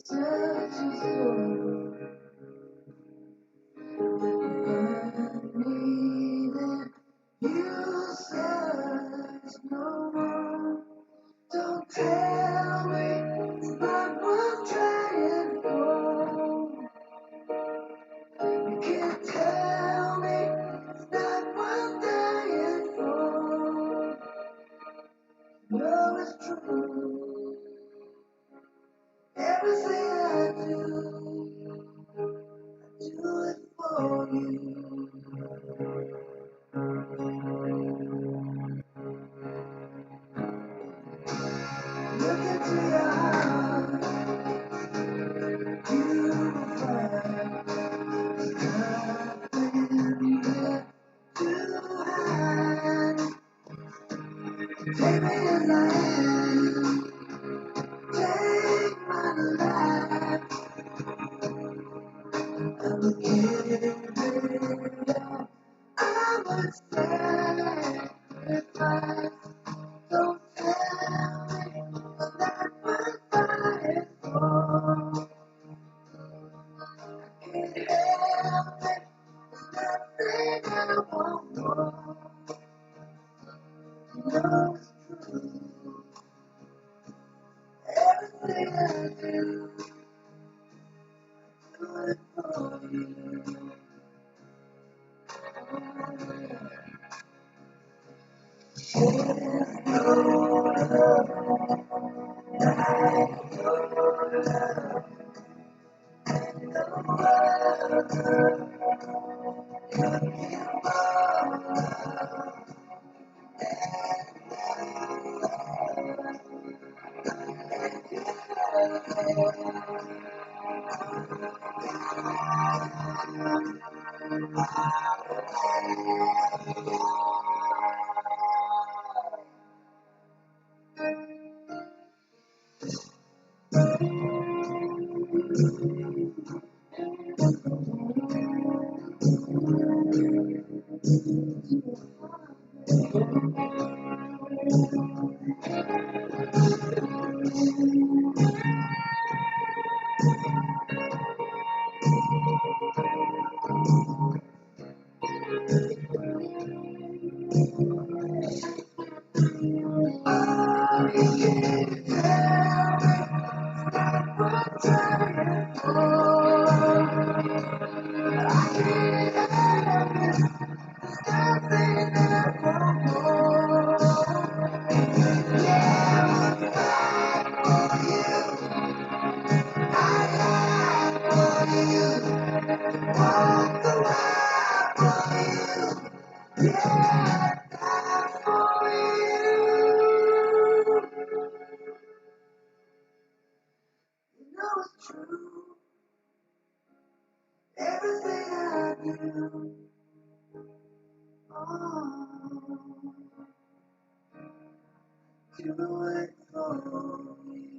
searching for me, then you search no more. Don't tell me it's not worth trying for. You can't tell me it's not worth dying for. No, it's true. Everything I do it for you. Look into your heart, you will find nothing there to hide. Take me as I am, take my life. I would give it all. I would sacrifice. Don't tell me it's not worth fighting for. I can't help it. There's nothing I want more. You know it's true. Everything I do it for you. Everything I do, do it for you.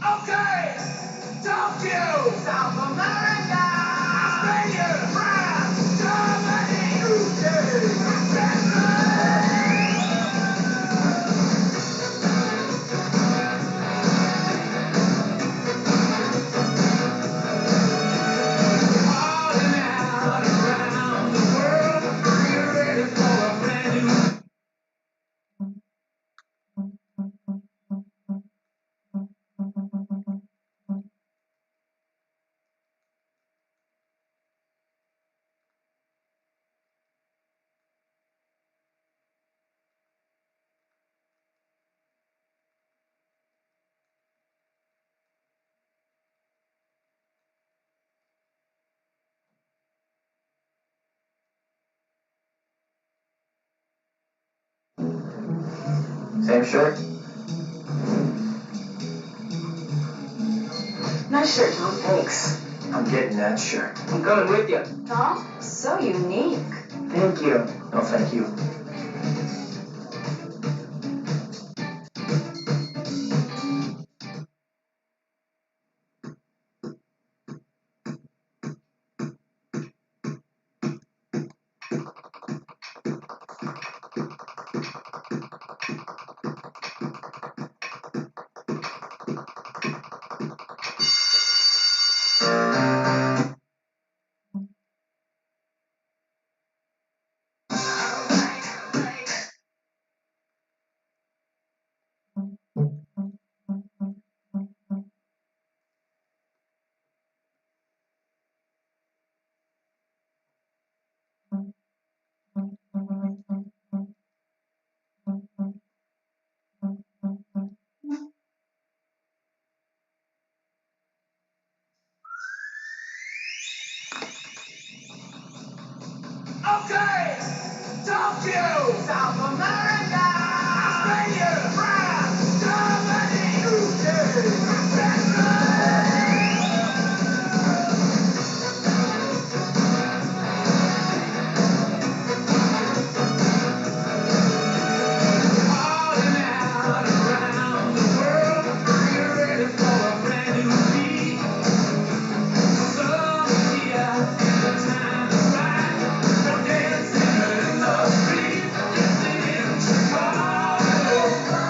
Okay, Tokyo, South America, Australia, France, Germany, UK, falling out around the world. Are you ready for a brand new? Same shirt? Nice shirt, Tom. Thanks. I'm getting that shirt. I'm coming with you. Tom, so unique. Thank you. No, thank you. Okay, Tokyo, South America, Australia, France, Germany, UK, falling out around the world. Are you ready for a brand new beat? Summer's here, the time is right. We're dancing in the street. It's in Chicago.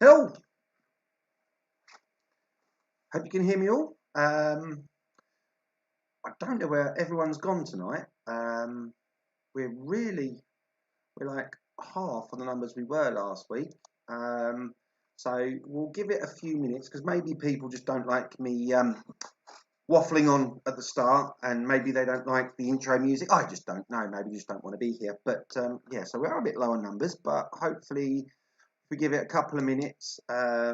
Hello. Hope you can hear me all. I don't know where everyone's gone tonight. We're like half of the numbers we were last week. So we'll give it a few minutes because maybe people just don't like me waffling on at the start, and maybe they don't like the intro music. I just don't know. Maybe you just don't want to be here. But yeah, so we are a bit low on numbers, but hopefully if we give it a couple of minutes. I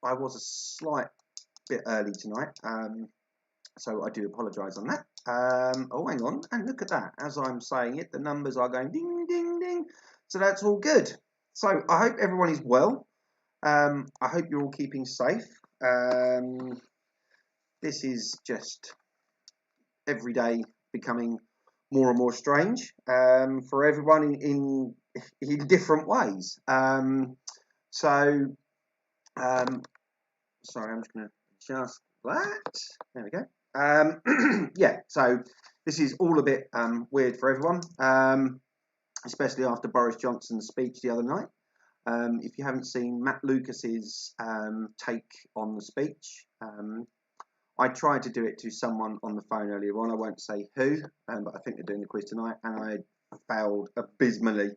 was a slight bit early tonight, so I do apologise on that. Oh, hang on, and look at that. As I'm saying it, the numbers are going ding, ding, ding. So that's all good. So I hope everyone is well. I hope you're all keeping safe. This is just every day becoming more and more strange for everyone in different ways. Sorry, I'm just going to adjust that. There we go. Yeah, so this is all a bit weird for everyone, especially after Boris Johnson's speech the other night. If you haven't seen Matt Lucas's take on the speech, I tried to do it to someone on the phone earlier on. I won't say who, but I think they're doing the quiz tonight, and I failed abysmally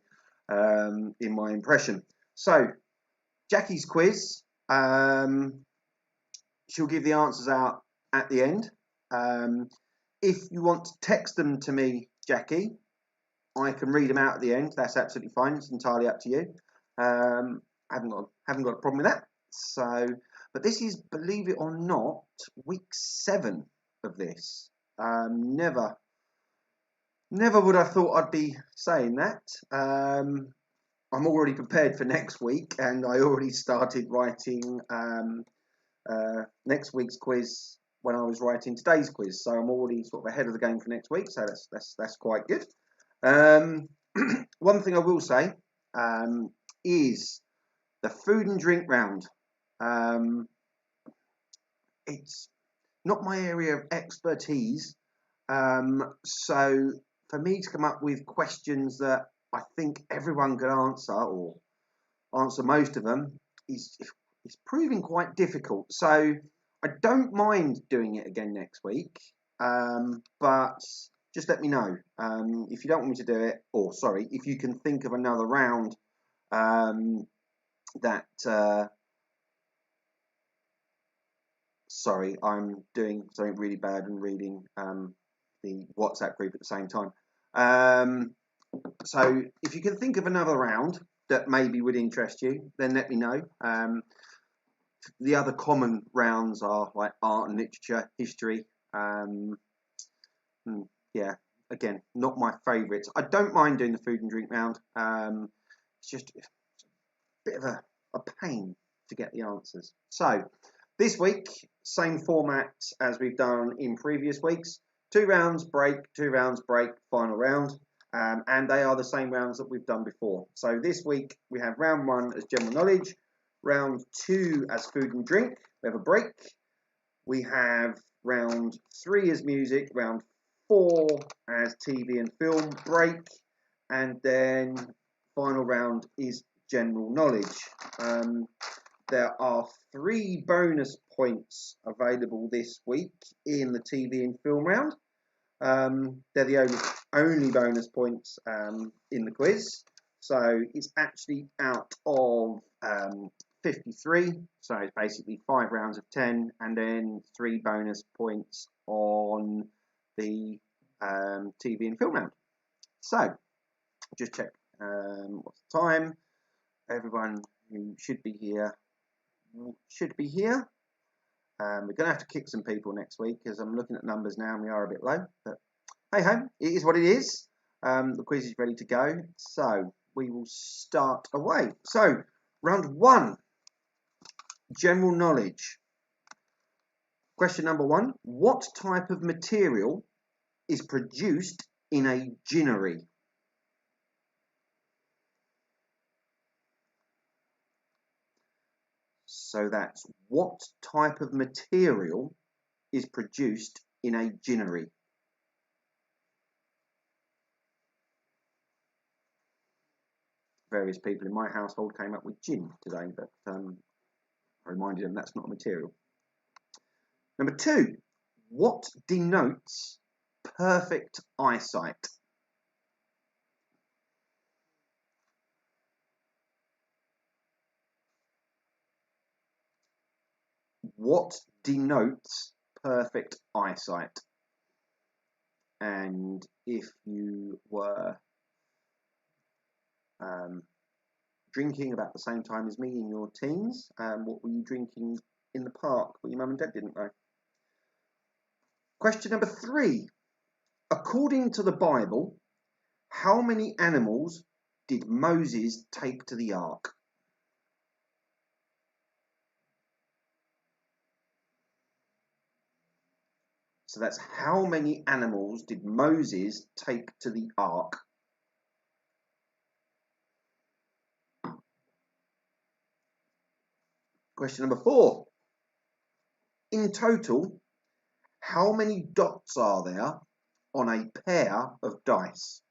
in my impression. So, Jackie's quiz, she'll give the answers out at the end. If you want to text them to me, Jackie, I can read them out at the end. That's absolutely fine. It's entirely up to you. Haven't got a problem with that. So, but this is, believe it or not, week 7 of this. Never would I thought I'd be saying that. I'm already prepared for next week, and I already started writing next week's quiz when I was writing today's quiz. So I'm already sort of ahead of the game for next week. So that's quite good. One thing I will say is the food and drink round. It's not my area of expertise, so for me to come up with questions that I think everyone could answer, or answer most of them, is proving quite difficult. So I don't mind doing it again next week, but just let me know if you don't want me to do it, or sorry, if you can think of another round that sorry, I'm doing something really bad and reading the WhatsApp group at the same time. So if you can think of another round that maybe would interest you, then let me know. The other common rounds are like art and literature, history. Yeah, again, not my favourites. I don't mind doing the food and drink round. It's just a bit of a pain to get the answers. So this week, same format as we've done in previous weeks. 2 rounds, break, 2 rounds, break, final round. And they are the same rounds that we've done before. So this week we have round 1 as general knowledge, round 2 as food and drink. We have a break. We have round 3 as music, round 4 as TV and film, break, and then final round is general knowledge. There are 3 bonus points available this week in the TV and film round. They're the only bonus points in the quiz. So it's actually out of 53. So it's basically 5 rounds of 10 and then 3 bonus points on the TV and film round. So just check what's the time. Everyone who should be here should be here. We're going to have to kick some people next week because I'm looking at numbers now and we are a bit low. But hey ho, it is what it is. The quiz is ready to go. So we will start away. So round 1, general knowledge. Question number 1. What type of material is produced in a ginnery? So that's what type of material is produced in a ginnery? Various people in my household came up with gin today, but reminded them that's not a material. Number 2, what denotes perfect eyesight? What denotes perfect eyesight? And if you were drinking about the same time as me in your teens, what were you drinking in the park where your mum and dad didn't know? Question number 3. According to the Bible, how many animals did Moses take to the ark? So that's how many animals did Moses take to the ark? Question number 4. In total, how many dots are there on a pair of dice?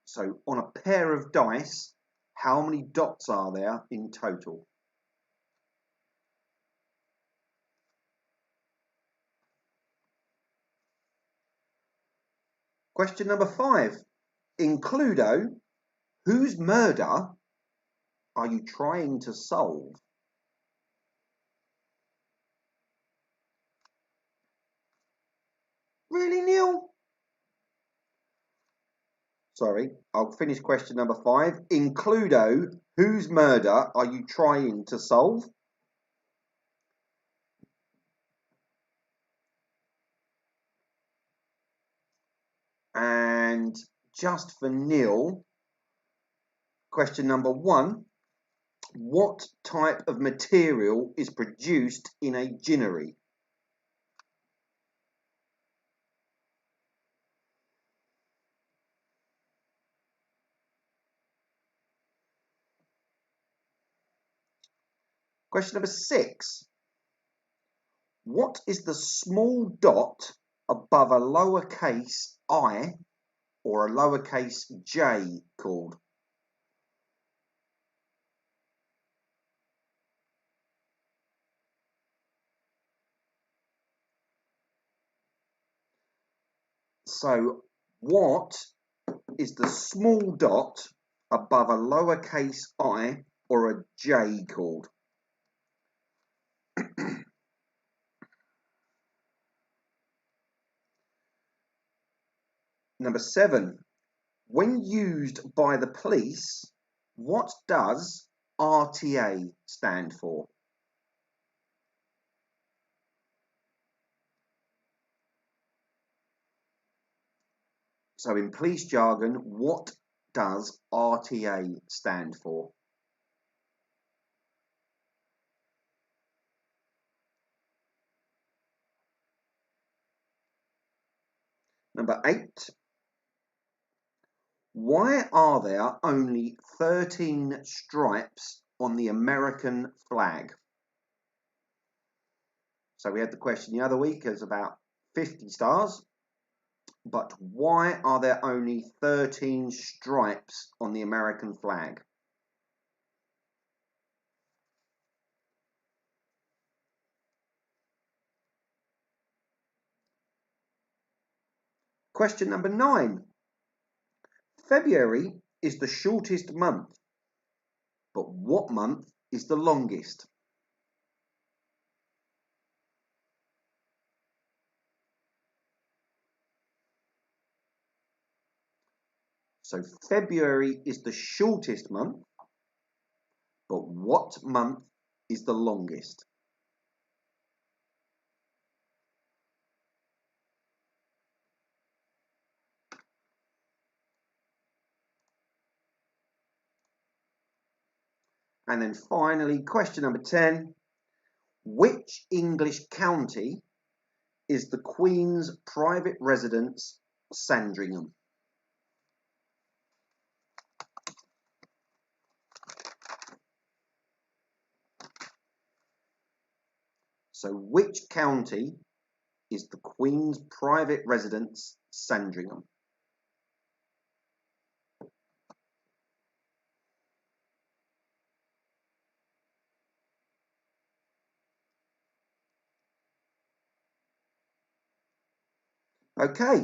So on a pair of dice, how many dots are there in total? Question number 5. In Cluedo, whose murder are you trying to solve? Really, Neil? Sorry, I'll finish question number 5. In Cluedo, whose murder are you trying to solve? And just for Neil, question number 1. What type of material is produced in a ginnery? Question number 6. What is the small dot above a lowercase I or a lowercase j called? So what is the small dot above a lowercase I or a j called? Number 7. When used by the police, what does RTA stand for? So in police jargon, what does RTA stand for? Number 8. Why are there only 13 stripes on the American flag? So we had the question the other week, there's about 50 stars, but why are there only 13 stripes on the American flag? Question number 9. February is the shortest month, but what month is the longest? So February is the shortest month, but what month is the longest? And then finally, question number 10. Which English county is the Queen's private residence, Sandringham? So which county is the Queen's private residence, Sandringham? Okay,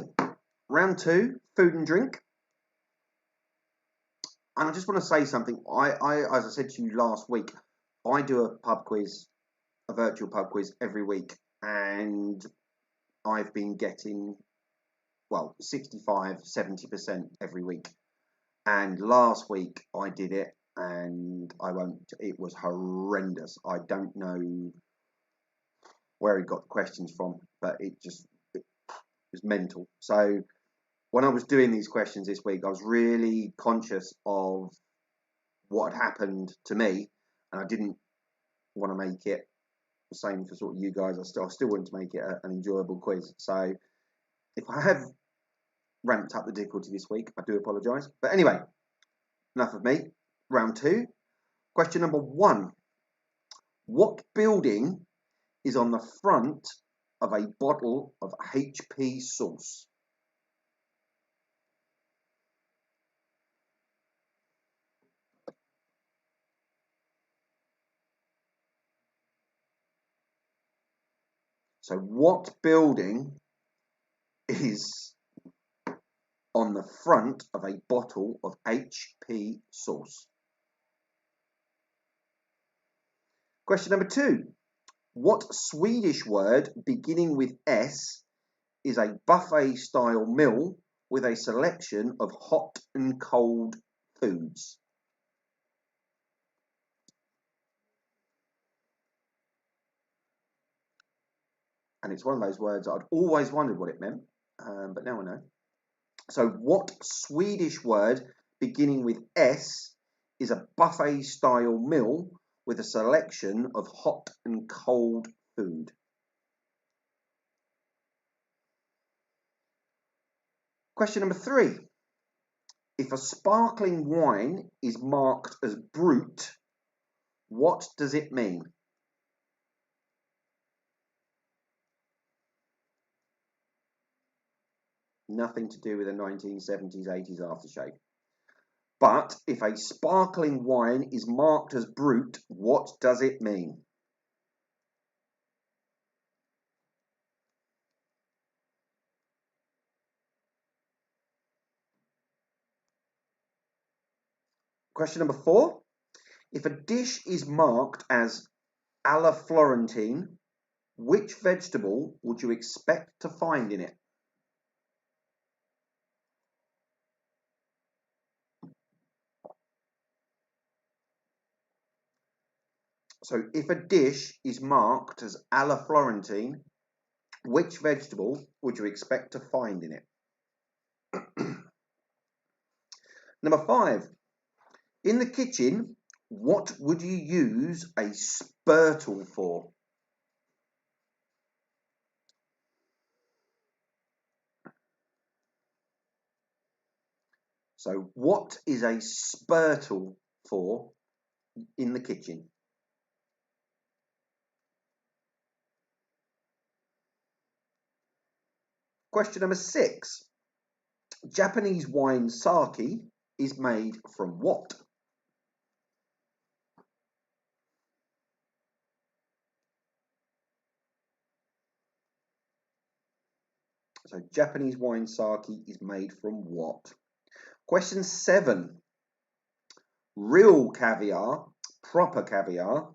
round 2, food and drink. And I just want to say something. As I said to you last week, I do a pub quiz, a virtual pub quiz every week, and I've been getting, well, 65, 70% every week. And last week I did it, and it was horrendous. I don't know where he got the questions from, but it was mental. So when I was doing these questions this week, I was really conscious of what had happened to me, and I didn't want to make it the same for sort of you guys. I still wanted to make it an enjoyable quiz. So if I have ramped up the difficulty this week, I do apologise. But anyway, enough of me. Round 2. Question number 1. What building is on the front of a bottle of HP sauce? So what building is on the front of a bottle of HP sauce? Question number 2. What Swedish word beginning with S is a buffet style meal with a selection of hot and cold foods? And it's one of those words I'd always wondered what it meant, but now I know. So what Swedish word beginning with S is a buffet style meal with a selection of hot and cold food? Question number 3. If a sparkling wine is marked as brut, what does it mean? Nothing to do with the 1970s, 80s aftershave. But if a sparkling wine is marked as brut, what does it mean? Question number 4. If a dish is marked as a la Florentine, which vegetable would you expect to find in it? So if a dish is marked as a la Florentine, which vegetable would you expect to find in it? Number 5. In the kitchen, what would you use a spurtle for? So what is a spurtle for in the kitchen? Question number 6. Japanese wine sake is made from what? So Japanese wine sake is made from what? Question 7. Real caviar, proper caviar,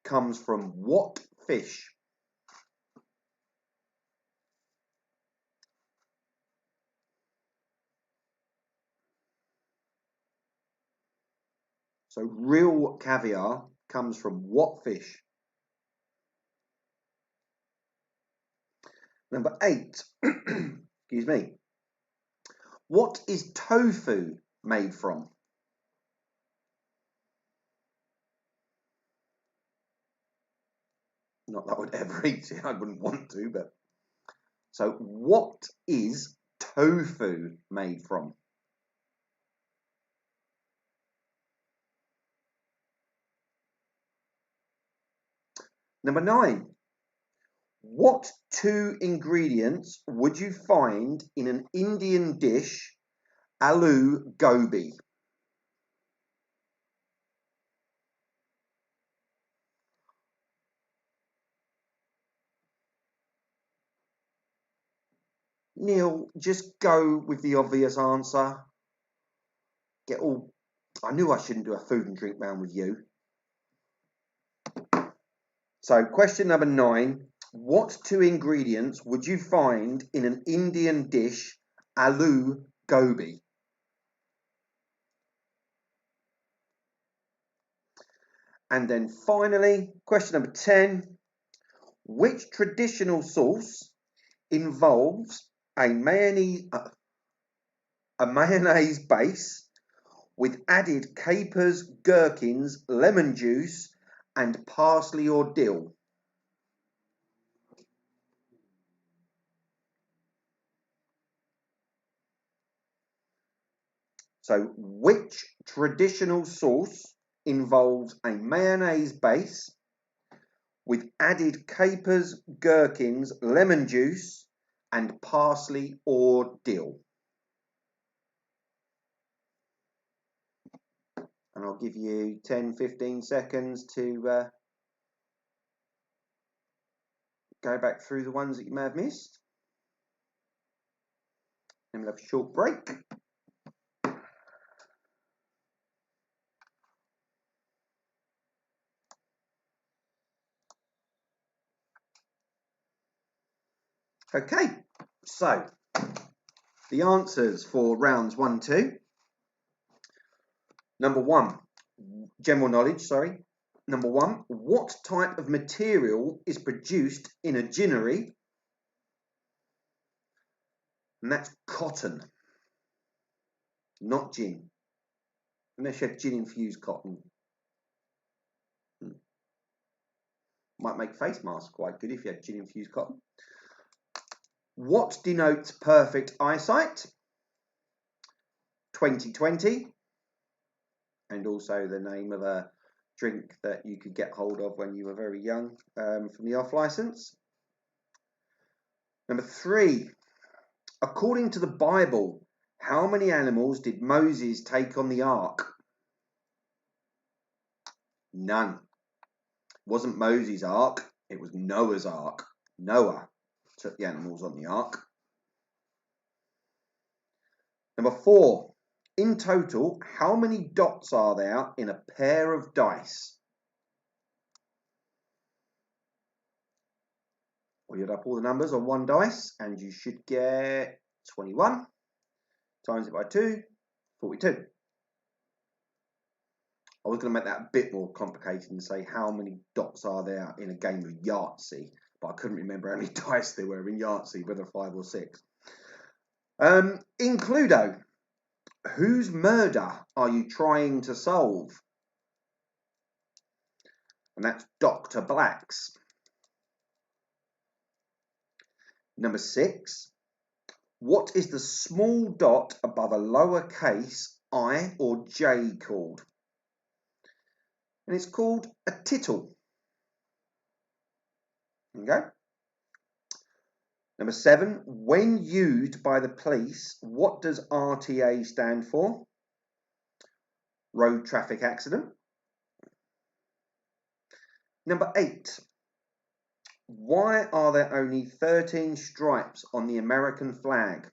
comes from what fish? So real caviar comes from what fish? Number 8. Excuse me. What is tofu made from? Not that I would ever eat it, I wouldn't want to, but. So what is tofu made from? Number 9. What 2 ingredients would you find in an Indian dish aloo gobi? Neil just go with the obvious answer? I knew I shouldn't do a food and drink round with you. So question number 9. What 2 ingredients would you find in an Indian dish aloo gobi? And then finally, question number 10. Which traditional sauce involves a mayonnaise base with added capers, gherkins, lemon juice, and parsley or dill? So, which traditional sauce involves a mayonnaise base with added capers, gherkins, lemon juice, and parsley or dill? And I'll give you 10-15 seconds to go back through the ones that you may have missed. Then we'll have a short break. Okay, so the answers for rounds 1, 2. Number 1, general knowledge, sorry. Number 1, what type of material is produced in a ginnery? And that's cotton, not gin. Unless you have gin-infused cotton. Might make face masks quite good if you had gin-infused cotton. What denotes perfect eyesight? 20/20. And also the name of a drink that you could get hold of when you were very young from the off license. Number 3, according to the Bible, how many animals did Moses take on the ark? None. It wasn't Moses' ark, it was Noah's ark. Noah took the animals on the ark. Number 4, in total, how many dots are there in a pair of dice? Well, you'd up all the numbers on one dice and you should get 21 times it by 2, 42. I was going to make that a bit more complicated and say how many dots are there in a game of Yahtzee, but I couldn't remember how many dice there were in Yahtzee, whether 5 or 6. In Cluedo, whose murder are you trying to solve? And that's Dr. Black's. Number 6, what is the small dot above a lowercase I or J called? And it's called a tittle. Okay. Number 7, when used by the police, what does RTA stand for? Road traffic accident. Number 8, why are there only 13 stripes on the American flag?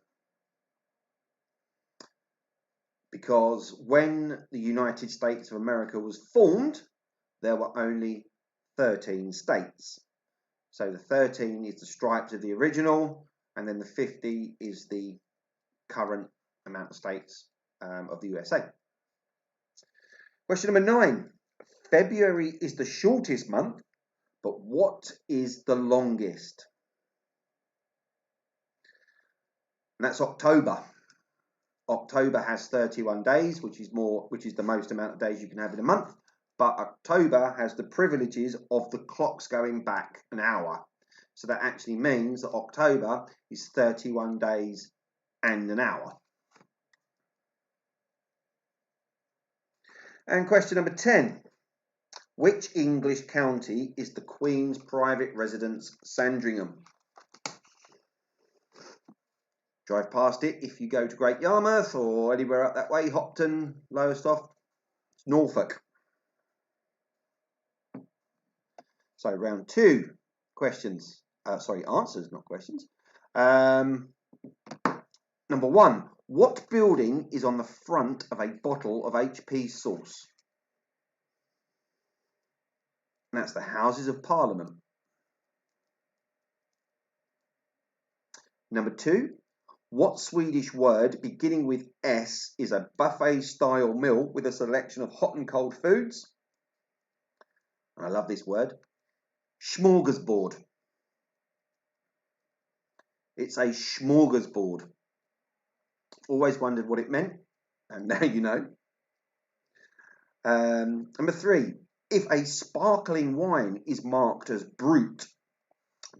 Because when the United States of America was formed, there were only 13 states. So the 13 is the stripes of the original, and then the 50 is the current amount of states of the USA. Question number 9. February is the shortest month, but what is the longest? And that's October. October has 31 days, which is the most amount of days you can have in a month. But October has the privileges of the clocks going back an hour. So that actually means that October is 31 days and an hour. And question number 10. Which English county is the Queen's private residence, Sandringham? Drive past it if you go to Great Yarmouth or anywhere up that way, Hopton, Lowestoft. It's Norfolk. So round 2, questions. Answers, not questions. Number 1. What building is on the front of a bottle of HP sauce? And that's the Houses of Parliament. Number 2. What Swedish word beginning with S is a buffet-style meal with a selection of hot and cold foods? And I love this word. Smorgasbord. It's a smorgasbord. Always wondered what it meant, and now you know. Number 3. If a sparkling wine is marked as brut,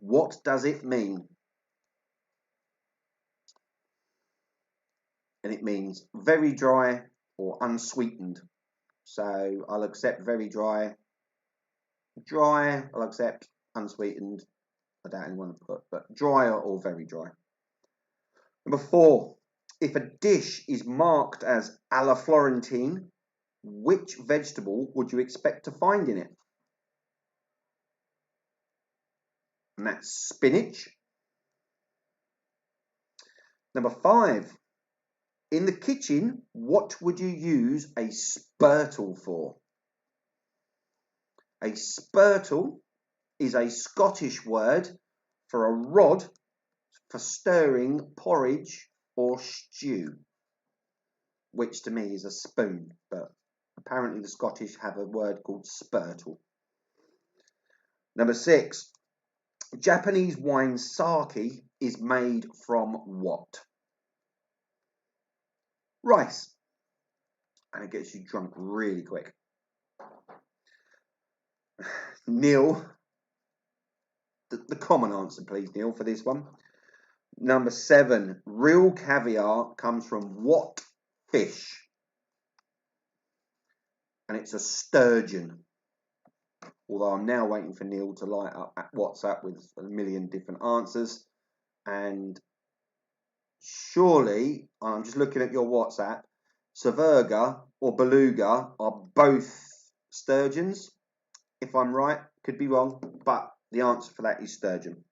what does it mean? And it means very dry or unsweetened. So I'll accept very dry. Dry, I'll accept. Unsweetened, I doubt anyone would put, but drier or very dry. Number 4. If a dish is marked as à la Florentine, which vegetable would you expect to find in it? And that's spinach. Number 5. In the kitchen, what would you use a spurtle for? A spurtle is a Scottish word for a rod for stirring porridge or stew, which to me is a spoon, but apparently the Scottish have a word called spurtle. Number 6. Japanese wine sake is made from what? Rice. And it gets you drunk really quick. Neil, the common answer please, Neil, for this one. Number 7. Real caviar comes from what fish? And it's a sturgeon. Although I'm now waiting for Neil to light up at WhatsApp with a million different answers. And surely, I'm just looking at your WhatsApp, Saverga or Beluga are both sturgeons. If I'm right, could be wrong, but the answer for that is sturgeon.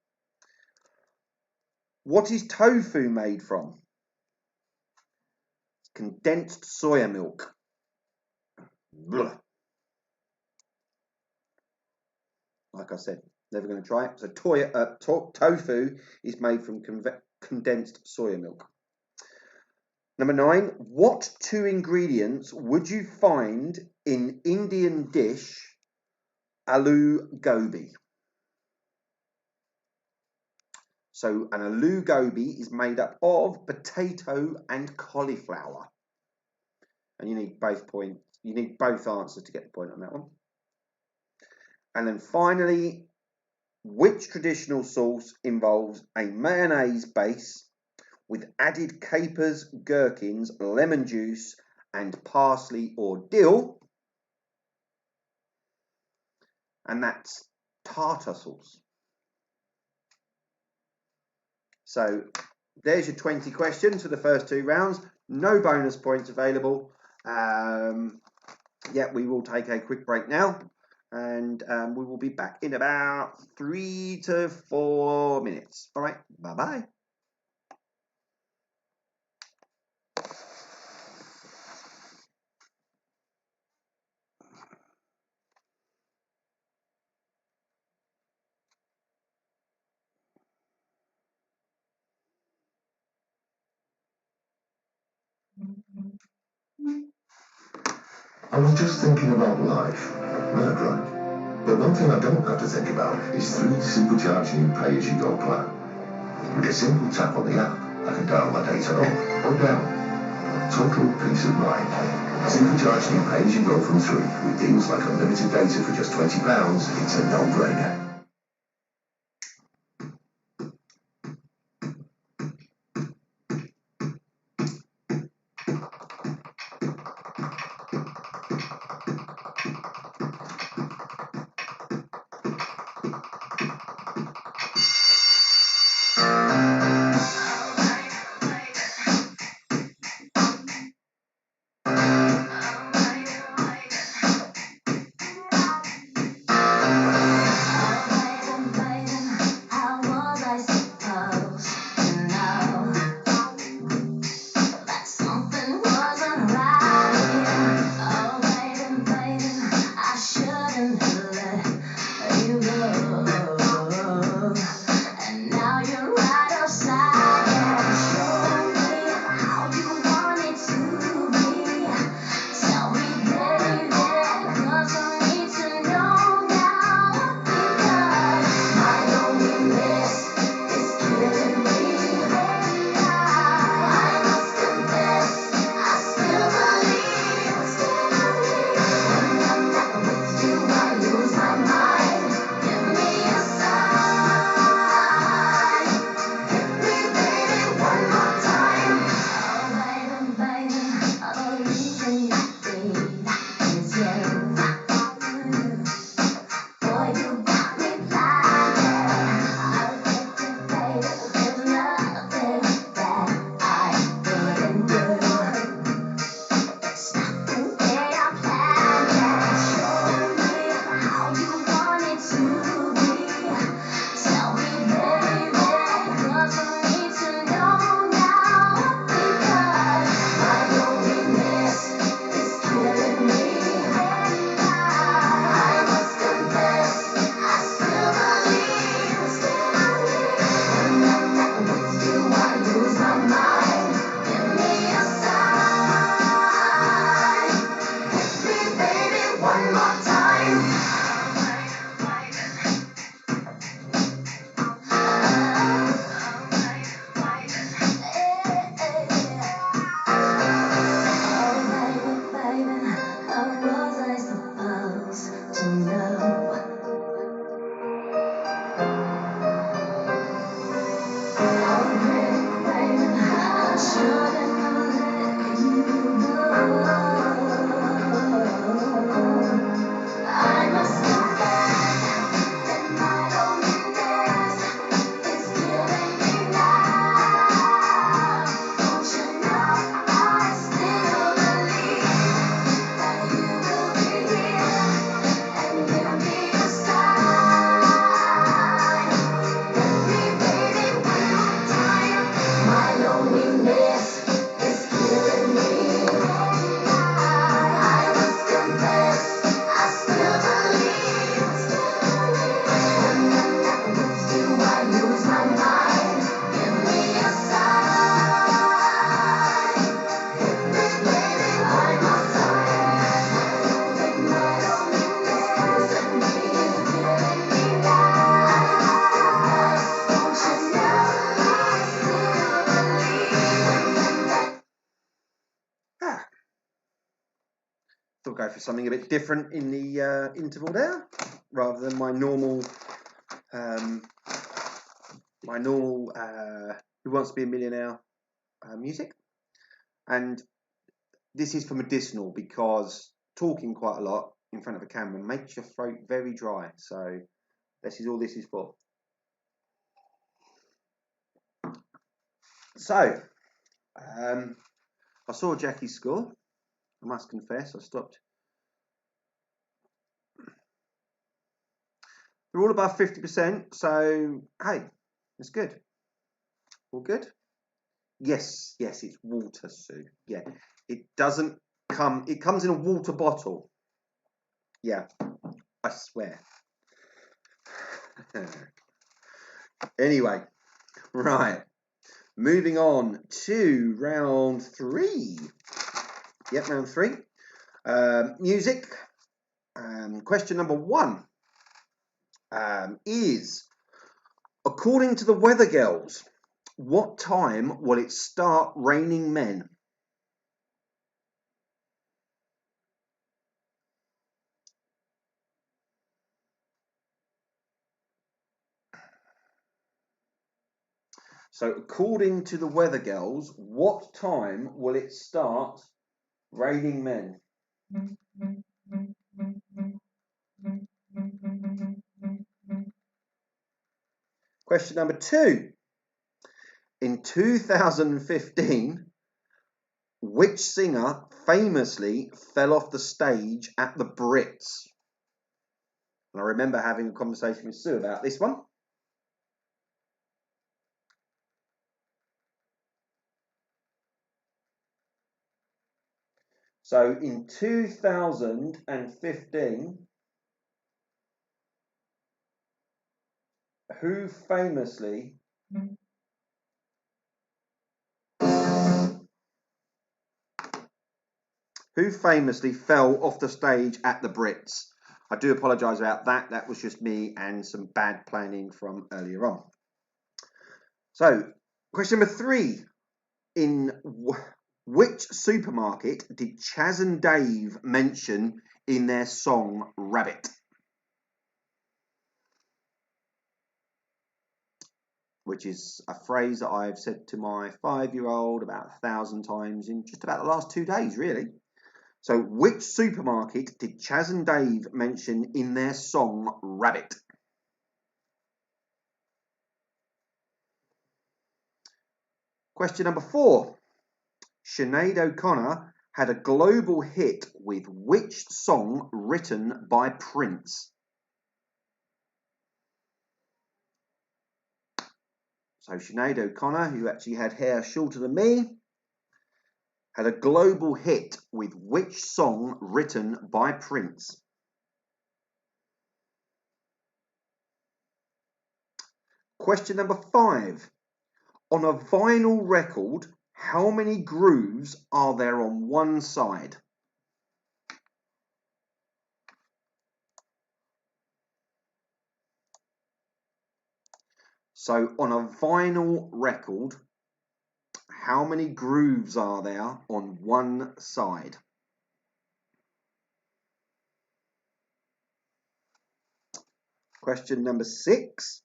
What is tofu made from? Condensed soya milk. Blah. Like I said, never going to try it. So tofu is made from condensed soya milk. Number 9. What 2 ingredients would you find in Indian dish aloo gobi? So an aloo gobi is made up of potato and cauliflower. And you need both points. You need both answers to get the point on that one. And then finally, which traditional sauce involves a mayonnaise base with added capers, gherkins, lemon juice, and parsley or dill? And that's tartar sauce. So there's your 20 questions for the first 2 rounds. No bonus points available. Yeah, we will take a quick break now. And we will be back in about 3 to 4 minutes. All right, bye-bye. I was just thinking about life. Mad, right? But one thing I don't have to think about is 3 supercharged new pay-as-you-go plan. With a simple tap on the app, I can dial my data up or down. Total peace of mind. Supercharged new pay-as-you-go from 3 with deals like unlimited data for just £20. It's a no-brainer. Thought I'll go for something a bit different in the interval there, rather than my normal Who Wants to Be a Millionaire music. And this is for medicinal, because talking quite a lot in front of a camera makes your throat very dry. So this is all this is for. So I saw Jackie's score. I must confess, I stopped. We're all above 50%, so hey, it's good. All good? Yes, it's water, Sue. Yeah, it doesn't come, it comes in a water bottle. Yeah, I swear. Anyway, right. Moving on to round 3. Yep, round 3. Music. Question number 1 is, according to the weather girls, what time will it start raining men? So according to the weather girls, what time will it start raining men? Question number 2. In 2015, which singer famously fell off the stage at the Brits? And I remember having a conversation with Sue about this one. So in 2015, who famously fell off the stage at the Brits? I do apologise about that. That was just me and some bad planning from earlier on. So, question number 3. In which supermarket did Chaz and Dave mention in their song Rabbit? Which is a phrase that I've said to my 5-year-old about 1,000 times in just about the last 2 days, really. So, which supermarket did Chaz and Dave mention in their song Rabbit? Question number 4. Sinead O'Connor had a global hit with which song written by Prince? So Sinead O'Connor, who actually had hair shorter than me, had a global hit with which song written by Prince? Question number 5. On a vinyl record, how many grooves are there on one side? So on a vinyl record, how many grooves are there on one side? Question number 6.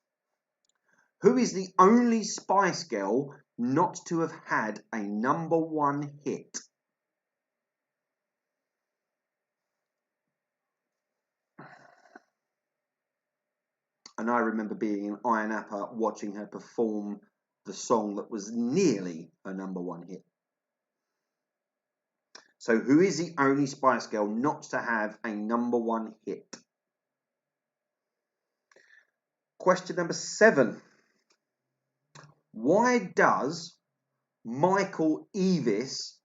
Who is the only Spice Girl not to have had a #1 hit? And I remember being in Iron Appa watching her perform the song that was nearly a #1 hit. So who is the only Spice Girl not to have a #1 hit? Question number 7. Why does Michael Eavis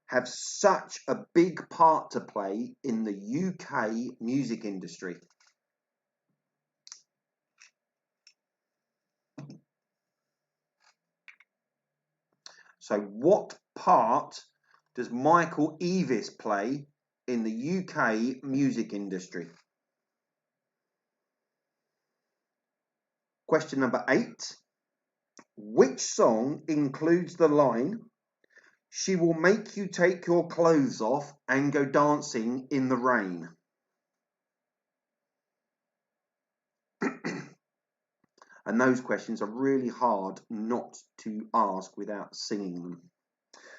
have such a big part to play in the UK music industry? So what part does Michael Eavis play in the UK music industry? Question number 8. Which song includes the line, She will make you take your clothes off and go dancing in the rain. And those questions are really hard not to ask without singing them.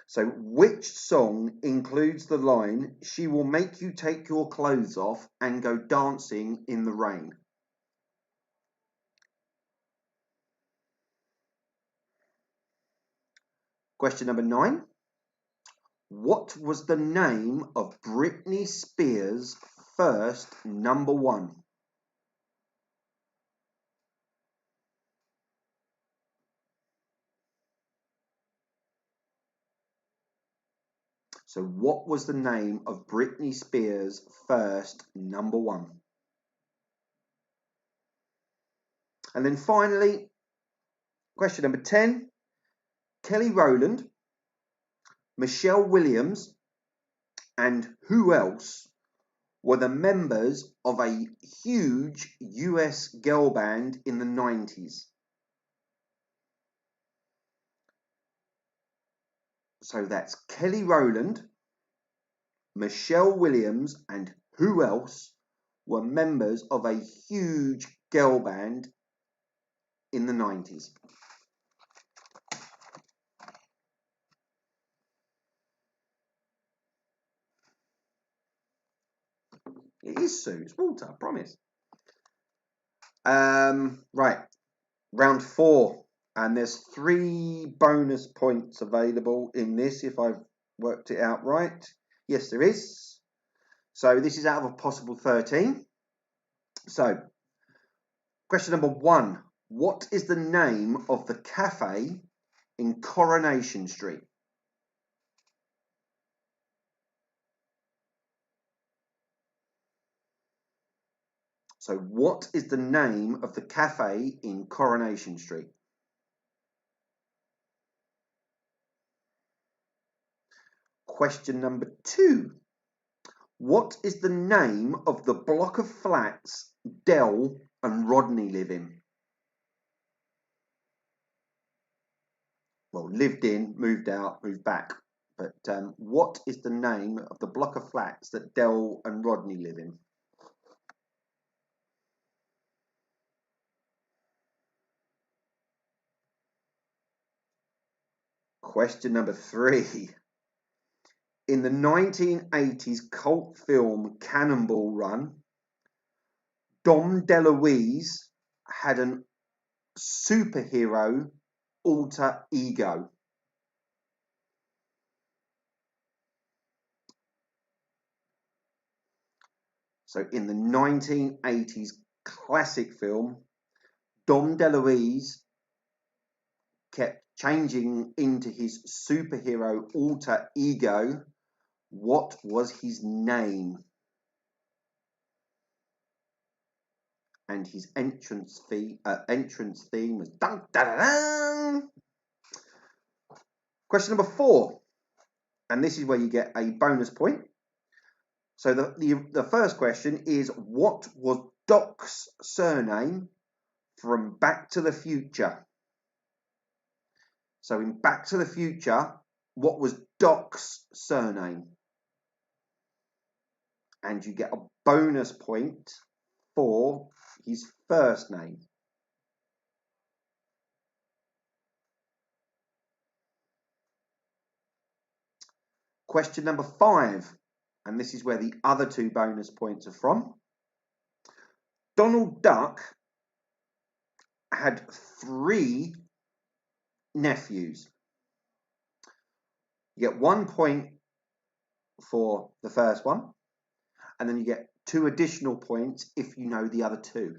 So which song includes the line, she will make you take your clothes off and go dancing in the rain? Question number 9. What was the name of Britney Spears' first number 1? So what was the name of Britney Spears' first number 1? And then finally, question number 10. Kelly Rowland, Michelle Williams, and who else were the members of a huge US girl band in the 90s? So that's Kelly Rowland, Michelle Williams, and who else were members of a huge girl band in the 90s? It is Sue, it's Walter, I promise. Right, round 4, and there's 3 bonus points available in this if I've worked it out right. Yes, there is. So this is out of a possible 13. So, question number 1. What is the name of the cafe in Coronation Street? So what is the name of the cafe in Coronation Street? Question number 2. What is the name of the block of flats Del and Rodney live in? Well, lived in, moved out, moved back. But what is the name of the block of flats that Del and Rodney live in? Question number 3. In the 1980s cult film Cannonball Run, Dom DeLuise had an superhero alter ego. So in the 1980s classic film, Dom DeLuise kept changing into his superhero alter ego. What was his name? And his entrance theme was dun, dun, dun, dun. Question number 4, and this is where you get a bonus point. So the first question is, what was Doc's surname from Back to the Future? So in Back to the Future, what was Doc's surname? And you get a bonus point for his first name. Question number 5, and this is where the other 2 bonus points are from. Donald Duck had 3 nephews. You get 1 point for the first one, and then you get 2 additional points if you know the other 2.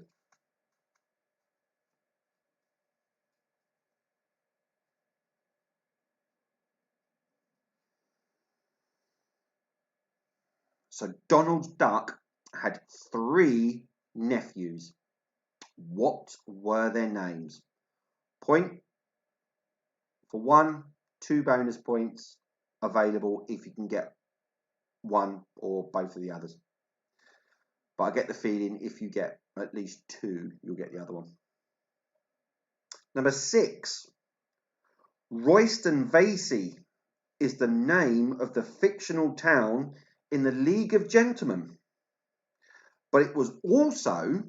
So Donald Duck had 3 nephews. What were their names? Point for 1, 2 bonus points available if you can get 1 or both of the others. But I get the feeling if you get at least 2, you'll get the other one. Number 6. Royston Vasey is the name of the fictional town in the League of Gentlemen, but it was also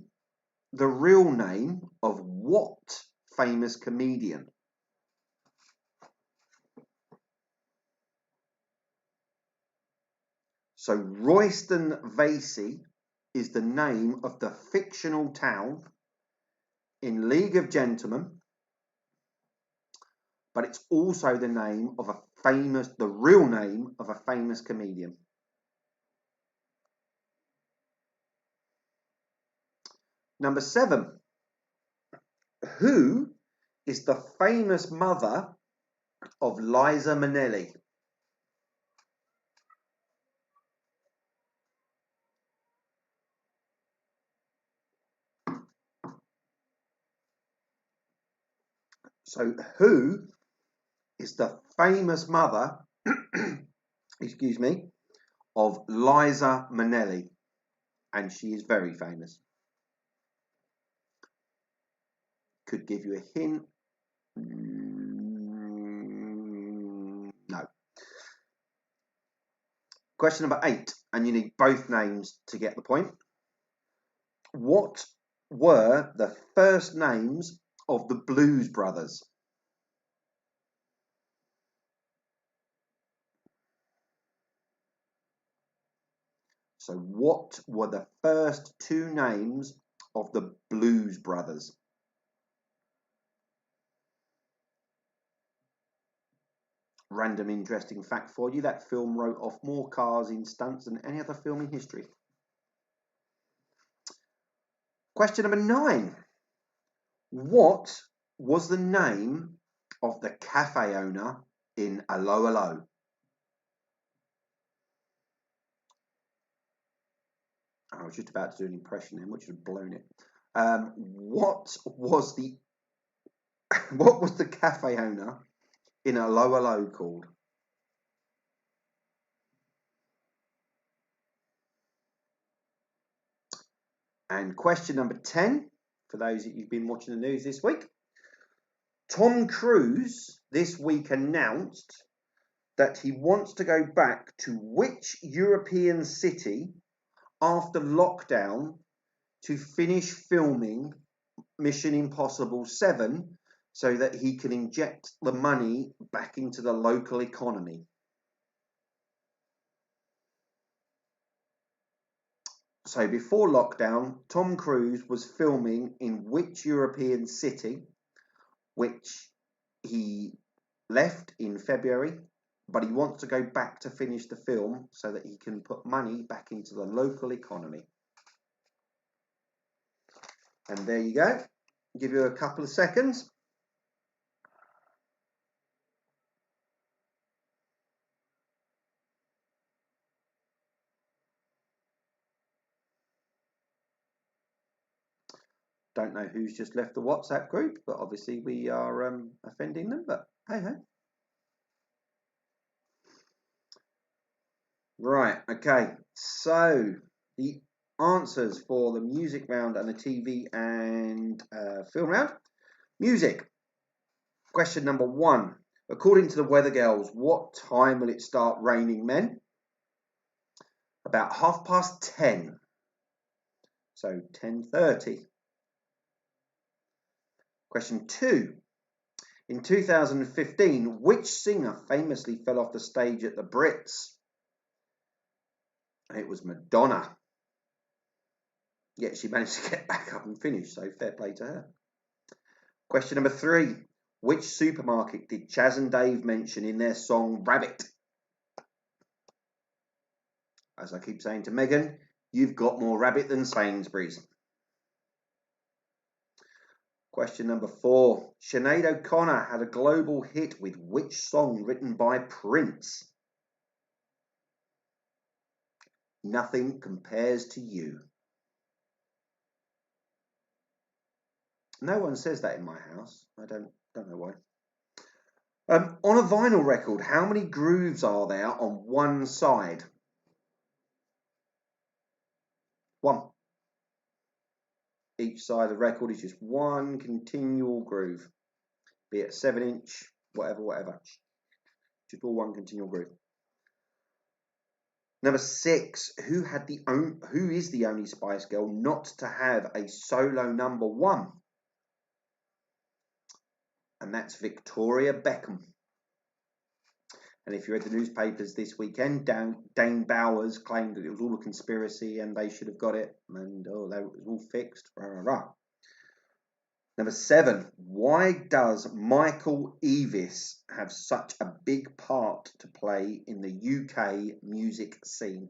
the real name of what famous comedian? So Royston Vasey is the name of the fictional town in League of Gentlemen, but it's also the name of the real name of a famous comedian. Number 7. Who is the famous mother of Liza Minnelli? So who is the famous mother, excuse me, of Liza Minnelli? And she is very famous. Could give you a hint. No. Question number 8, and you need both names to get the point. What were the first names of the Blues Brothers? So what were the first 2 names of the Blues Brothers? Random interesting fact for you, that film wrote off more cars in stunts than any other film in history. Question number 9. What was the name of the cafe owner in Allo Allo? I was just about to do an impression then, which would have blown it. What was the cafe owner in Allo Allo called? And question number 10, for those that you've been watching the news this week. Tom Cruise this week announced that he wants to go back to which European city after lockdown to finish filming Mission Impossible 7 so that he can inject the money back into the local economy. So before lockdown, Tom Cruise was filming in which European city, which he left in February, but he wants to go back to finish the film so that he can put money back into the local economy. And there you go. Give you a couple of seconds. Don't know who's just left the WhatsApp group, but obviously we are offending them, but hey ho. Right, okay, so the answers for the music round and the TV and film round. Music. Question number 1. According to the Weather Girls, what time will it start raining men? About 10:30. So 10:30. Question 2. In 2015, which singer famously fell off the stage at the Brits? It was Madonna. Yet she managed to get back up and finish, so fair play to her. Question number 3. Which supermarket did Chaz and Dave mention in their song Rabbit? As I keep saying to Megan, you've got more rabbit than Sainsbury's. Question number 4. Sinead O'Connor had a global hit with which song written by Prince? Nothing Compares to You. No one says that in my house. I don't know why. On a vinyl record, how many grooves are there on one side? 1. Each side of the record is just one continual groove, be it 7-inch, whatever. just all one continual group. Number 6, who is the only Spice Girl not to have a solo number 1? And that's Victoria Beckham. And if you read the newspapers this weekend, Dane Bowers claimed that it was all a conspiracy and they should have got it, and that was all fixed. Rah, rah, rah. Number 7, why does Michael Eavis have such a big part to play in the UK music scene?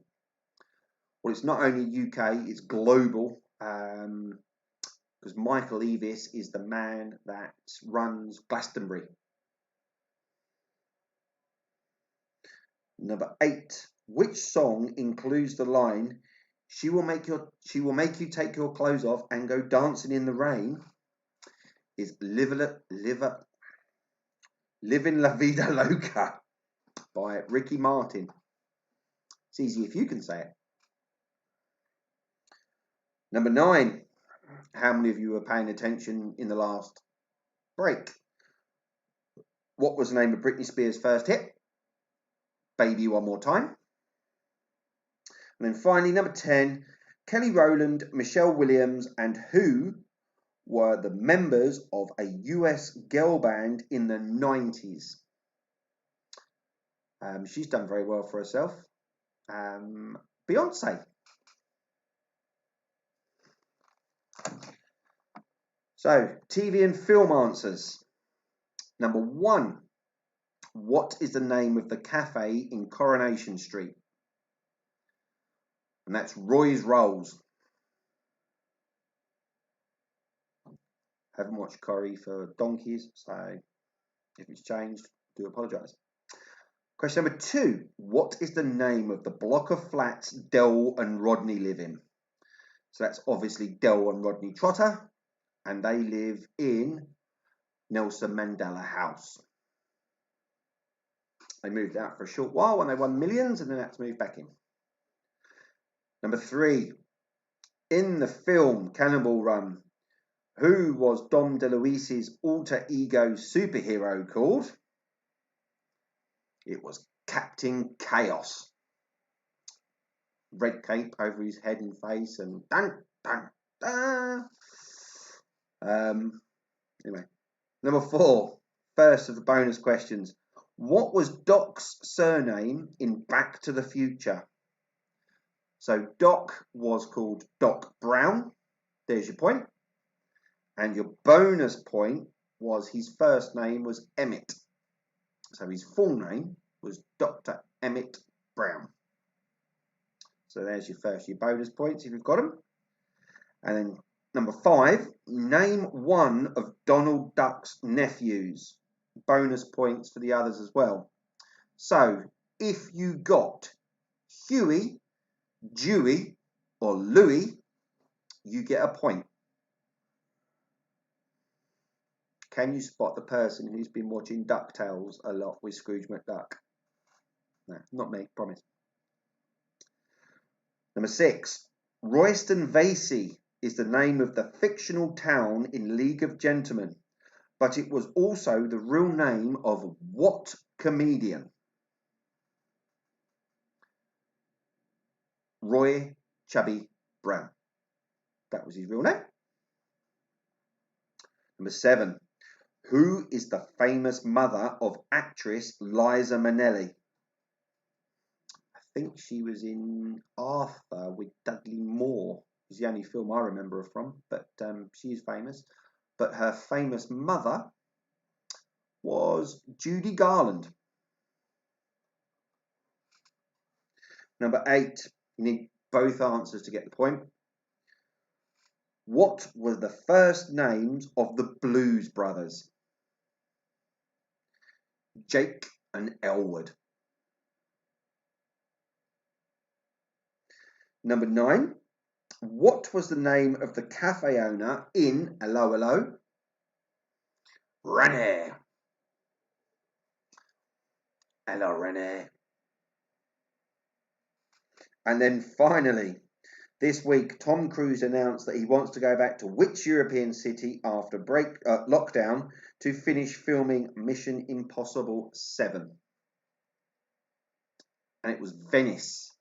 Well, it's not only UK, it's global, because Michael Eavis is the man that runs Glastonbury. Number 8, which song includes the line, she will make you take your clothes off and go dancing in the rain? Is Livin' La Vida Loca by Ricky Martin. It's easy if you can say it. Number 9, how many of you were paying attention in the last break? What was the name of Britney Spears' first hit? Baby One More Time. And then finally, number 10, Kelly Rowland, Michelle Williams, and who were the members of a US girl band in the 90s? She's done very well for herself. Beyonce. So, TV and film answers. Number 1, what is the name of the cafe in Coronation Street? And that's Roy's Rolls. Haven't watched Corrie for donkeys, so if it's changed, do apologise. Question number 2, what is the name of the block of flats Del and Rodney live in? So that's obviously Del and Rodney Trotter, and they live in Nelson Mandela House. They moved out for a short while when they won millions, and then had to move back in. Number 3, in the film Cannonball Run, who was Dom DeLuise's alter ego superhero called? It was Captain Chaos. Red cape over his head and face, and dun dun dun. Anyway, number 4, first of the bonus questions. What was Doc's surname in Back to the Future? So Doc was called Doc Brown. There's your point. And your bonus point was his first name was Emmett. So his full name was Dr. Emmett Brown. So there's your bonus points if you've got them. And then number 5, name one of Donald Duck's nephews. Bonus points for the others as well. So if you got Huey, Dewey, or Louie, you get a point. Can you spot the person who's been watching DuckTales a lot with Scrooge McDuck? No, not me, promise. Number 6, Royston Vasey is the name of the fictional town in League of Gentlemen, but it was also the real name of what comedian? Roy Chubby Brown. That was his real name. Number 7, who is the famous mother of actress Liza Minnelli? I think she was in Arthur with Dudley Moore. It's the only film I remember her from, but she is famous. But her famous mother was Judy Garland. Number 8, you need both answers to get the point. What were the first names of the Blues Brothers? Jake and Elwood. Number 9, what was the name of the cafe owner in Hello Hello? Renee. Hello, Renee. And then finally, this week, Tom Cruise announced that he wants to go back to which European city after lockdown to finish filming Mission Impossible 7? and it was Venice.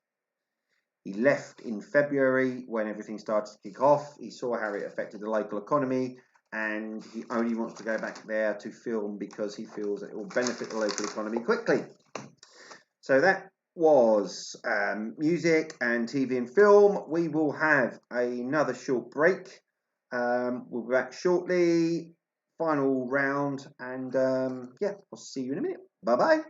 He left in February when everything started to kick off. He saw how it affected the local economy, and he only wants to go back there to film because he feels that it will benefit the local economy quickly. So that was music and TV and film. We will have another short break. We'll be back shortly. Final round, and yeah, I'll see you in a minute. Bye bye.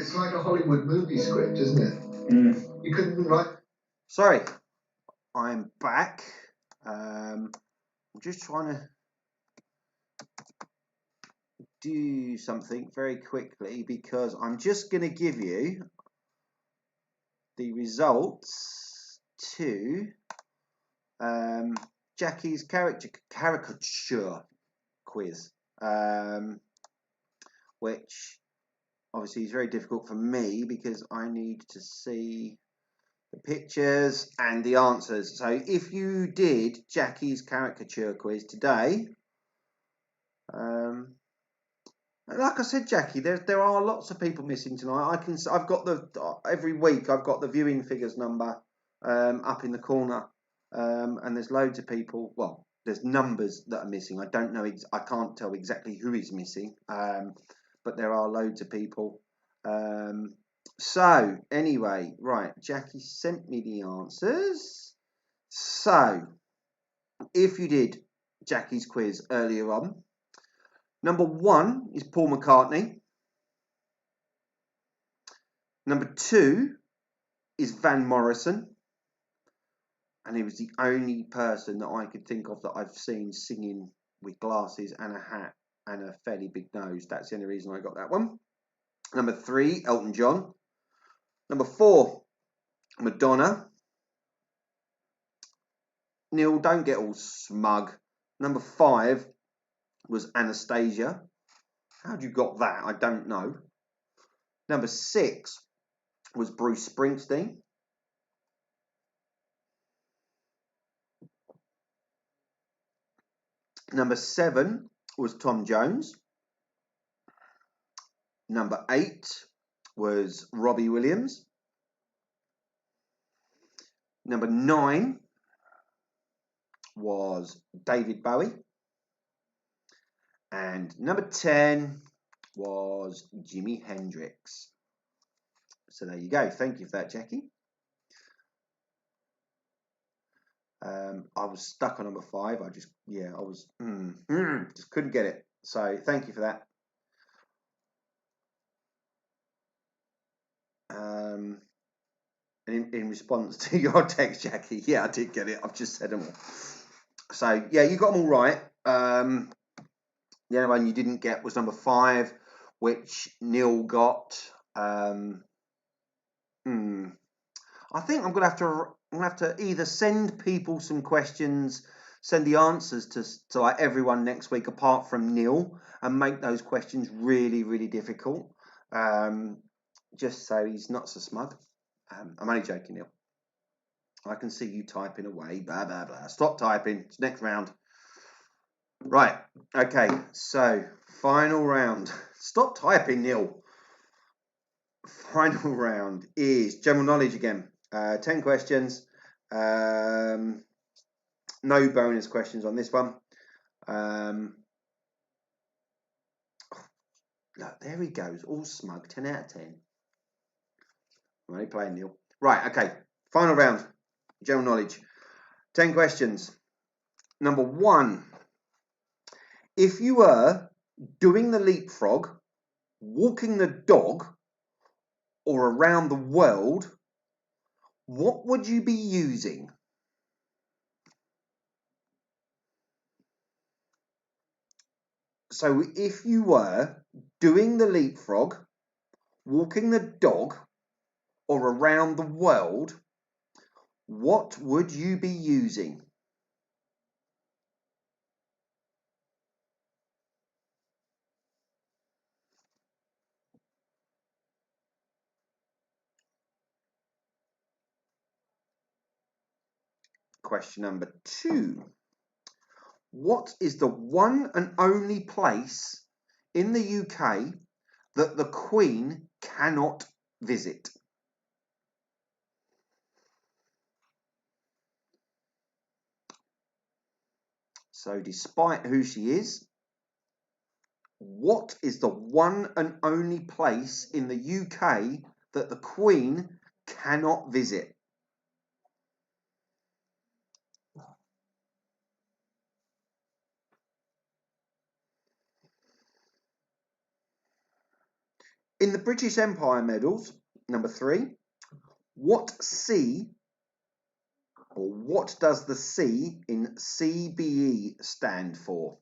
It's like a Hollywood movie script, isn't it? You couldn't write. Sorry, I'm back. I'm just trying to do something very quickly because I'm just going to give you the results to Jackie's caricature quiz, which obviously is very difficult for me because I need to see the pictures and the answers. So if you did Jackie's caricature quiz today, like I said, Jackie, there are lots of people missing tonight. I've got every week I've got the viewing figures number up in the corner, and there's loads of people. Well, there's numbers that are missing. I don't know. I can't tell exactly who is missing, but there are loads of people. So anyway, right, Jackie sent me the answers. So if you did Jackie's quiz earlier on, number 1 is Paul McCartney. Number 2 is Van Morrison. And he was the only person that I could think of that I've seen singing with glasses and a hat and a fairly big nose. That's the only reason I got that one. Number 3, Elton John. Number 4, Madonna. Neil, don't get all smug. Number 5 was Anastasia. How'd you got that? I don't know. Number 6 was Bruce Springsteen. Number 7 was Tom Jones. Number 8 was Robbie Williams. Number 9 was David Bowie. And number 10 was Jimi Hendrix. So there you go. Thank you for that, Jackie. I was stuck on number 5. Just couldn't get it. So thank you for that. And in response to your text, Jackie, yeah, I did get it. I've just said them all. So yeah, you got them all right. The only one you didn't get was number 5, which Neil got. I think I'm gonna have to either send people some questions, send the answers to like everyone next week apart from Neil, and make those questions really, really difficult. Just so he's not so smug. I'm only joking, Neil. I can see you typing away. Blah blah blah. Stop typing. It's next round. Right. Okay. So final round. Stop typing, Neil. Final round is general knowledge again. 10 questions. No bonus questions on this one. Look, there he goes, all smug. 10 out of 10. I'm only playing, Neil. Right, okay. Final round. General knowledge. 10 questions. Number 1. If you were doing the leapfrog, walking the dog, or around the world, what would you be using? So if you were doing the leapfrog, walking the dog, or around the world, what would you be using? Question number 2. What is the one and only place in the UK that the Queen cannot visit? So despite who she is, what is the one and only place in the UK that the Queen cannot visit? In the British Empire medals, number 3, what C or what does the C in CBE stand for?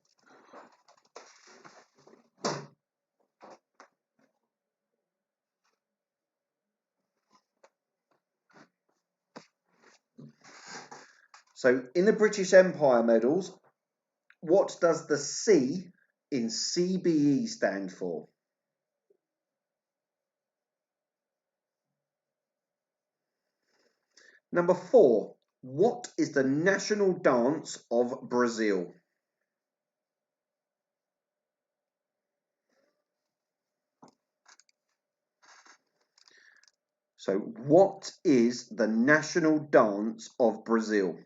So in the British Empire medals, what does the C in CBE stand for? Number 4, what is the national dance of Brazil? So what is the national dance of Brazil?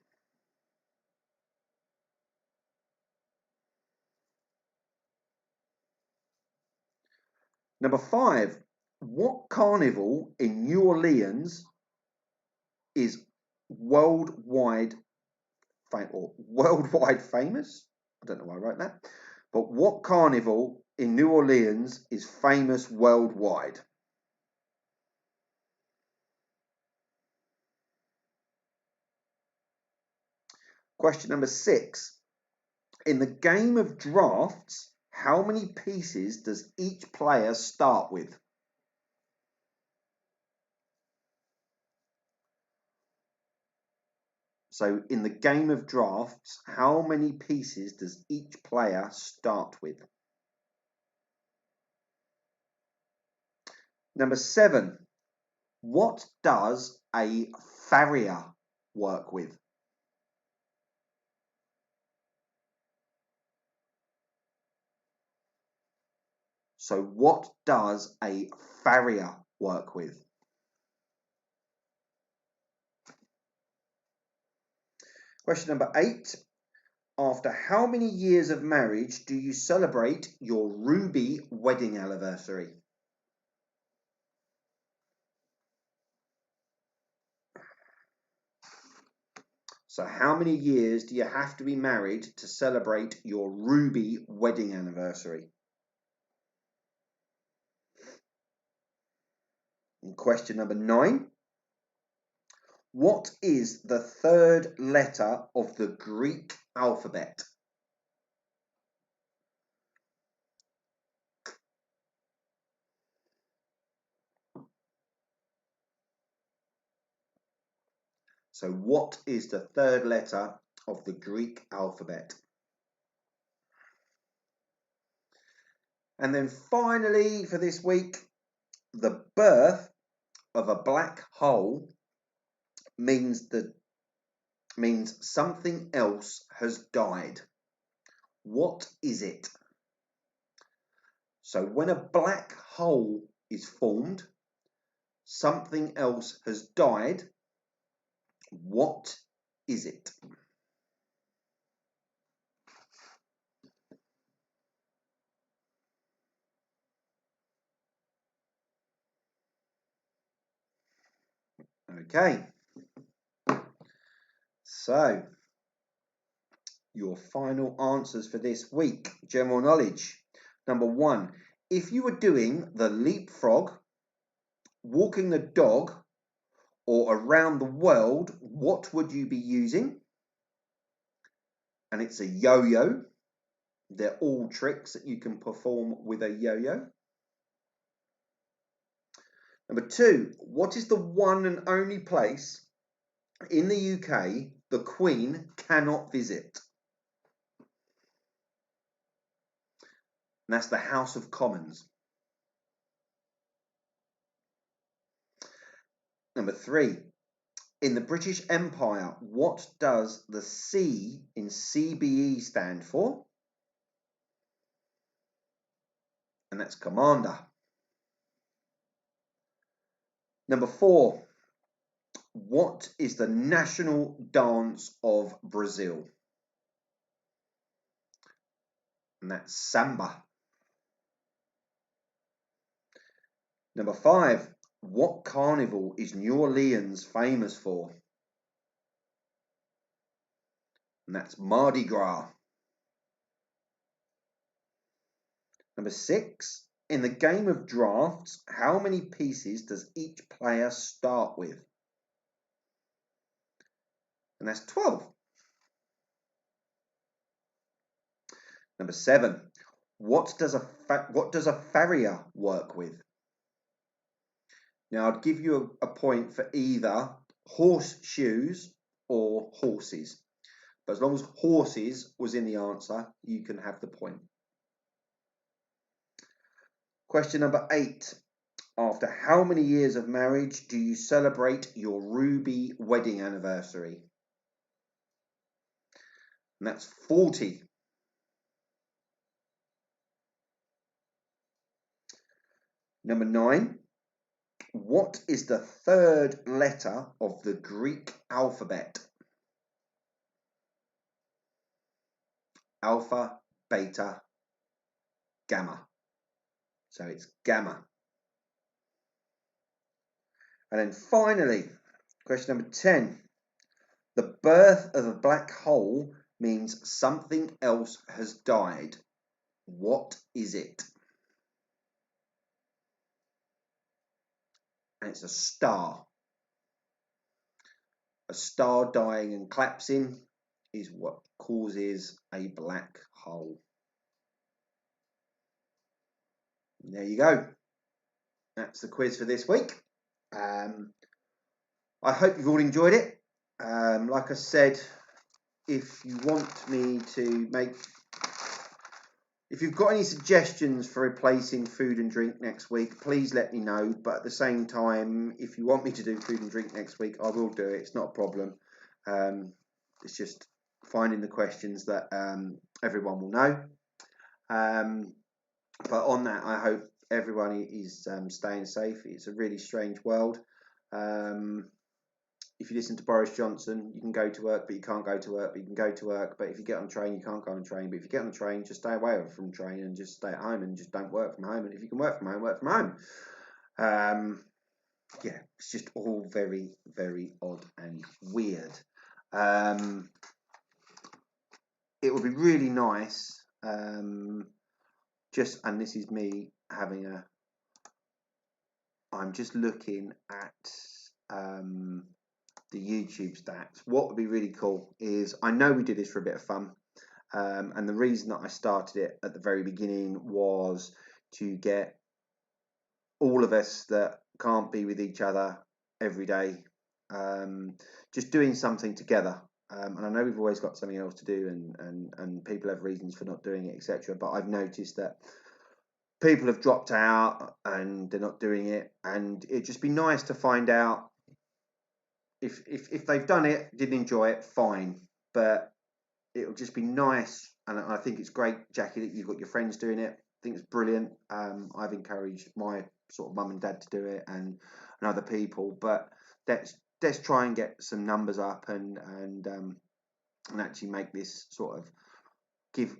Number 5, what carnival in New Orleans is worldwide famous? I don't know why I wrote that. But what carnival in New Orleans is famous worldwide? Question number 6. In the game of drafts, how many pieces does each player start with? So in the game of drafts, how many pieces does each player start with? Number 7, what does a farrier work with? So what does a farrier work with? Question number 8. After how many years of marriage do you celebrate your ruby wedding anniversary? So how many years do you have to be married to celebrate your ruby wedding anniversary? And question number 9. What is the third letter of the Greek alphabet? So what is the third letter of the Greek alphabet? And then finally for this week, the birth of a black hole means something else has died. What is it? So when a black hole is formed, something else has died. What is it? Okay. So your final answers for this week. General knowledge. Number 1, if you were doing the leapfrog, walking the dog, or around the world, what would you be using? And it's a yo-yo. They're all tricks that you can perform with a yo-yo. Number 2, what is the one and only place in the UK the Queen cannot visit? And that's the House of Commons. Number 3, in the British Empire, what does the C in CBE stand for? And that's commander. Number 4, what is the national dance of Brazil? And that's samba. Number 5, what carnival is New Orleans famous for? And that's Mardi Gras. Number 6, in the game of drafts, how many pieces does each player start with? And that's 12. Number 7. What does a farrier work with? Now, I'd give you a point for either horseshoes or horses. But as long as horses was in the answer, you can have the point. Question number 8. After how many years of marriage do you celebrate your ruby wedding anniversary? And that's 40. Number 9. What is the third letter of the Greek alphabet? Alpha, beta, gamma. So it's gamma. And then finally, question number 10. The birth of a black hole means something else has died. What is it? And it's a star. A star dying and collapsing is what causes a black hole. And there you go. That's the quiz for this week. I hope you've all enjoyed it. Like I said, if you want me to if you've got any suggestions for replacing food and drink next week, please let me know. But at the same time, if you want me to do food and drink next week, I will do it. It's not a problem. It's just finding the questions that everyone will know. But on that, I hope everyone is staying safe. It's a really strange world. If you listen to Boris Johnson, you can go to work, but you can't go to work, but you can go to work. But if you get on a train, you can't go on a train. But if you get on a train, just stay away from the train and just stay at home and just don't work from home. And if you can work from home, work from home. Yeah, it's just all very, very odd and weird. It would be really nice, and this is me having I'm just looking at the YouTube stats. What would be really cool is, I know we did this for a bit of fun, and the reason that I started it at the very beginning was to get all of us that can't be with each other every day, just doing something together. And I know we've always got something else to do, and people have reasons for not doing it, etc. But I've noticed that people have dropped out and they're not doing it, and it'd just be nice to find out if they've done it, didn't enjoy it, fine. But it'll just be nice, and I think it's great, Jackie, that you've got your friends doing it. I think it's brilliant. I've encouraged my sort of mum and dad to do it, and other people. But let's try and get some numbers up, and actually make this sort of give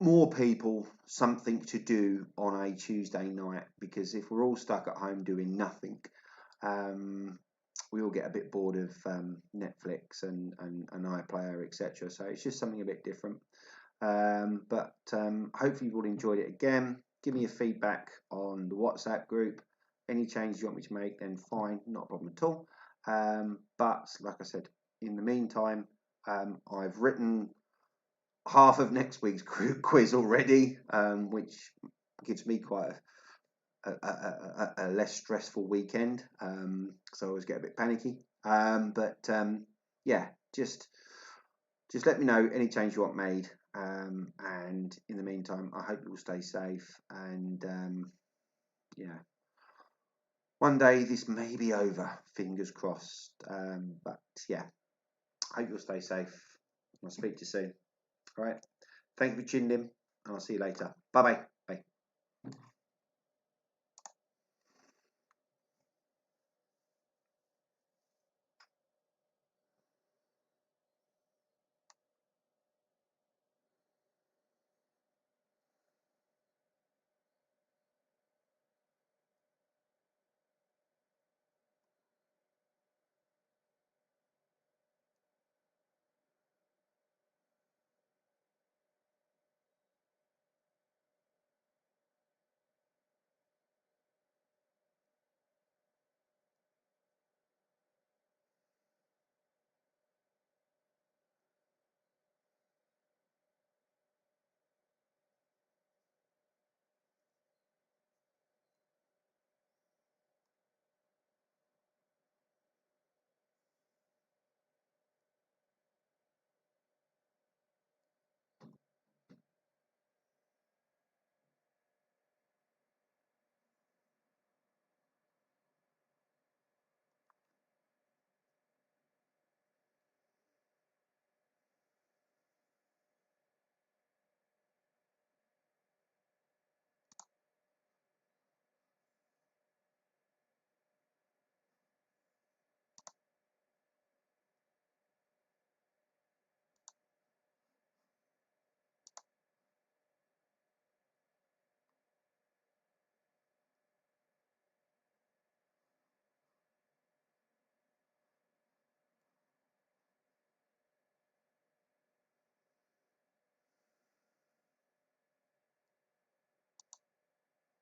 more people something to do on a Tuesday night. Because if we're all stuck at home doing nothing, we all get a bit bored of Netflix and iPlayer, etc. So it's just something a bit different. But hopefully you've all enjoyed it again. Give me your feedback on the WhatsApp group. Any changes you want me to make, then fine, not a problem at all. But like I said, in the meantime, I've written half of next week's quiz already, which gives me quite a less stressful weekend, so I always get a bit panicky. Yeah, just let me know any change you want made, and in the meantime, I hope you will stay safe, and yeah, one day this may be over, fingers crossed. But yeah, I hope you'll stay safe. I'll speak to you soon. All right, thank you for tuning in, and I'll see you later. Bye bye.